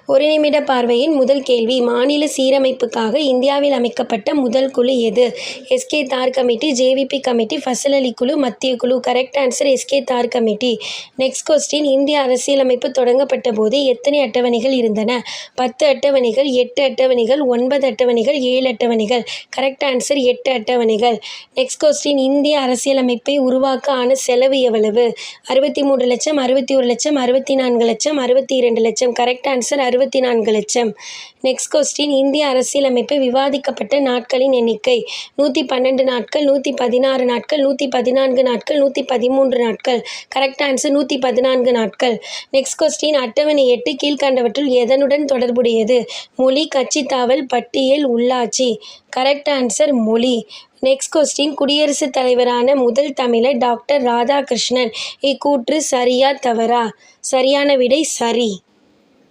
ஒரு நிமிட பார்வையின் முதல் கேள்வி. மாநில சீரமைப்புக்காக இந்தியாவில் அமைக்கப்பட்ட முதல் குழு எது? எஸ்.கே. தார் கமிட்டி, ஜே.வி.பி. கமிட்டி, ஃபசல் அலி குழு, மத்திய குழு. Correct answer SK. தார் கமிட்டி. Next question. இந்திய அரசியலமைப்பு தொடங்கப்பட்ட போது எத்தனை அட்டவணைகள் இருந்தன? 10 அட்டவணைகள், 8 அட்டவணைகள், 9 அட்டவணைகள், 7 அட்டவணைகள். கரெக்ட் ஆன்சர் 8 அட்டவணைகள். Next question. இந்திய அரசியலமைப்பை உருவாக்க ஆன செலவு எவ்வளவு? 63 லட்சம், 61 லட்சம், 64 லட்சம், 62 லட்சம். கரெக்ட் ஆன்சர் 64 லட்சம். Next question. இந்திய அரசியலமைப்பு விவாதிக்கப்பட்ட நாட்களின் எண்ணிக்கை 112 நாட்கள், 116 நாட்கள், 114 நாட்கள், 113 நாட்கள். கரெக்ட் ஆன்சர் 114 நாட்கள். Next question. அட்டவணை 8 கீழ்கண்டவற்றுள் எதனுடன் தொடர்புடையது? மொழி, கட்சி தாவல், பட்டியல், உள்ளாட்சி. கரெக்ட் ஆன்சர் மொழி. Next question. குடியரசுத் தலைவரான முதல் தமிழர் டாக்டர் ராதாகிருஷ்ணன். இக்கூற்று சரியா தவறா? சரியான விடை சரி.